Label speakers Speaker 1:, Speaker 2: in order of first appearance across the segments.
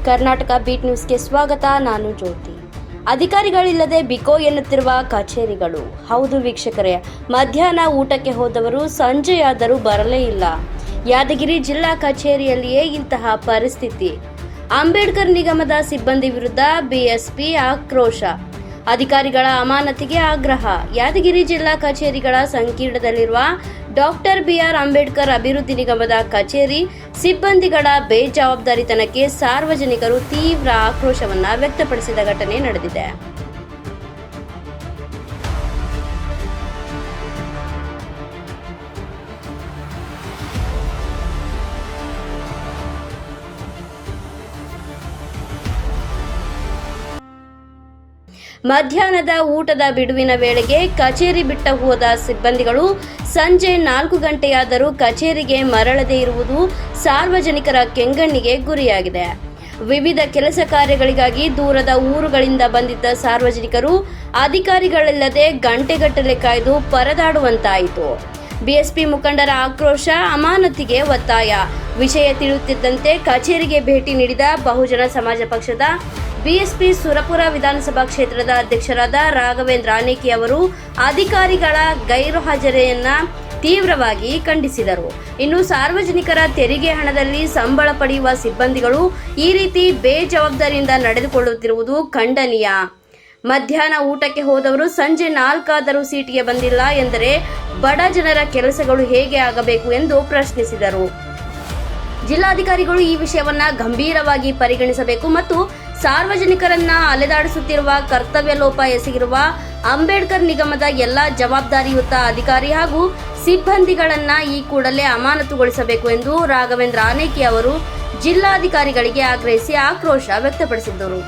Speaker 1: Karnataka beet ನ್ಯೂಸ್ಗೆ ಸ್ವಾಗತ. ನಾನು ಜ್ಯೋತಿ. ಅಧಿಕಾರಿಗಳಿಲ್ಲದೆ ಬಿಕೋ ಎನ್ನುತ್ತಿರುವ ಕಚೇರಿಗಳು. ಹೌದು ವೀಕ್ಷಕರೇ, ಮಧ್ಯಾಹ್ನ ಊಟಕ್ಕೆ ಹೋದವರು ಸಂಜೆಯಾದರೂ ಬರಲೇ ಇಲ್ಲ. ಯಾದಗಿರಿ ಜಿಲ್ಲಾ ಕಚೇರಿಯಲ್ಲಿಯೇ ಇಂತಹ ಪರಿಸ್ಥಿತಿ. ಅಂಬೇಡ್ಕರ್ ನಿಗಮದ ಸಿಬ್ಬಂದಿ ವಿರುದ್ಧ ಬಿಎಸ್ಪಿ ಆಕ್ರೋಶ, ಅಧಿಕಾರಿಗಳ ಅಮಾನತಿಗೆ ಆಗ್ರಹ. ಯಾದಗಿರಿ ಜಿಲ್ಲಾ ಕಚೇರಿಗಳ ಸಂಕೀರ್ಣದಲ್ಲಿರುವ ಡಾಕ್ಟರ್ ಬಿಆರ್ ಅಂಬೇಡ್ಕರ್ ಅಭಿವೃದ್ಧಿ ನಿಗಮದ ಕಚೇರಿ ಸಿಬ್ಬಂದಿಗಳ ಬೇಜವಾಬ್ದಾರಿತನಕ್ಕೆ ಸಾರ್ವಜನಿಕರು ತೀವ್ರ ಆಕ್ರೋಶವನ್ನು ವ್ಯಕ್ತಪಡಿಸಿದ ಘಟನೆ ನಡೆದಿದೆ. ಮಧ್ಯಾಹ್ನದ ಊಟದ ಬಿಡುವಿನ ವೇಳೆಗೆ ಕಚೇರಿ ಬಿಟ್ಟ ಹೋದ ಸಿಬ್ಬಂದಿಗಳು ಸಂಜೆ 4 ಗಂಟೆಯಾದರೂ ಕಚೇರಿಗೆ ಮರಳದೇ ಇರುವುದು ಸಾರ್ವಜನಿಕರ ಕೆಂಗಣ್ಣಿಗೆ ಗುರಿಯಾಗಿದೆ. ವಿವಿಧ ಕೆಲಸ ಕಾರ್ಯಗಳಿಗಾಗಿ ದೂರದ ಊರುಗಳಿಂದ ಬಂದಿದ್ದ ಸಾರ್ವಜನಿಕರು ಅಧಿಕಾರಿಗಳಿಲ್ಲದೆ ಗಂಟೆಗಟ್ಟಲೆ ಕಾಯ್ದು ಪರದಾಡುವಂತಾಯಿತು. ಬಿಎಸ್ಪಿ ಮುಖಂಡರ ಆಕ್ರೋಶ, ಅಮಾನತಿಗೆ ಒತ್ತಾಯ. ವಿಷಯ ತಿಳಿಯುತ್ತಿದ್ದಂತೆ ಕಚೇರಿಗೆ ಭೇಟಿ ನೀಡಿದ ಬಹುಜನ ಸಮಾಜ ಪಕ್ಷದ ಬಿಎಸ್ಪಿ ಸುರಪುರ ವಿಧಾನಸಭಾ ಕ್ಷೇತ್ರದ ಅಧ್ಯಕ್ಷರಾದ ರಾಘವೇಂದ್ರ ಆನೇಕಿ ಅವರು ಅಧಿಕಾರಿಗಳ ಗೈರುಹಾಜರಿಯನ್ನ ತೀವ್ರವಾಗಿ ಖಂಡಿಸಿದರು. ಇನ್ನು ಸಾರ್ವಜನಿಕರ ತೆರಿಗೆ ಹಣದಲ್ಲಿ ಸಂಬಳ ಪಡೆಯುವ ಸಿಬ್ಬಂದಿಗಳು ಈ ರೀತಿ ಬೇಜವಾಬ್ದಾರಿಯಿಂದ ನಡೆದುಕೊಳ್ಳುತ್ತಿರುವುದು ಖಂಡನೀಯ. ಮಧ್ಯಾಹ್ನ ಊಟಕ್ಕೆ ಹೋದವರು ಸಂಜೆ 4 ಆದರೂ ಸೀಟಿಗೆ ಬಂದಿಲ್ಲ ಎಂದರೆ ಬಡ ಜನರ ಕೆಲಸಗಳು ಹೇಗೆ ಆಗಬೇಕು ಎಂದು ಪ್ರಶ್ನಿಸಿದರು. ಜಿಲ್ಲಾಧಿಕಾರಿಗಳು ಈ ವಿಷಯವನ್ನ ಗಂಭೀರವಾಗಿ ಪರಿಗಣಿಸಬೇಕು ಮತ್ತು ಸಾರ್ವಜನಿಕರನ್ನ ಅಲೆದಾಡಿಸುತ್ತಿರುವ, ಕರ್ತವ್ಯ ಲೋಪ ಎಸಗಿರುವ ಅಂಬೇಡ್ಕರ್ ನಿಗಮದ ಎಲ್ಲ ಜವಾಬ್ದಾರಿಯುತ ಅಧಿಕಾರಿ ಹಾಗೂ ಸಿಬ್ಬಂದಿಗಳನ್ನ ಈ ಕೂಡಲೇ ಅಮಾನತುಗೊಳಿಸಬೇಕು ಎಂದು ರಾಘವೇಂದ್ರ ಆನೇಕಿ ಅವರು ಜಿಲ್ಲಾಧಿಕಾರಿಗಳಿಗೆ ಆಗ್ರಹಿಸಿ ಆಕ್ರೋಶ ವ್ಯಕ್ತಪಡಿಸಿದ್ದರು.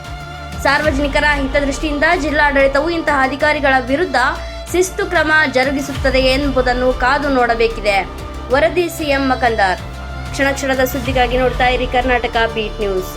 Speaker 1: ಸಾರ್ವಜನಿಕರ ಹಿತದೃಷ್ಟಿಯಿಂದ ಜಿಲ್ಲಾಡಳಿತವು ಇಂತಹ ಅಧಿಕಾರಿಗಳ ವಿರುದ್ಧ ಶಿಸ್ತು ಕ್ರಮ ಜರುಗಿಸುತ್ತದೆ ಎಂಬುದನ್ನು ಕಾದು ನೋಡಬೇಕಿದೆ. ವರದಿ ಸಿಎಂ ಮಕಂದಾರ್. ಕ್ಷಣ ಕ್ಷಣದ ಸುದ್ದಿಗಾಗಿ ನೋಡ್ತಾ ಇರಿ ಕರ್ನಾಟಕ ಬೀಟ್ ನ್ಯೂಸ್.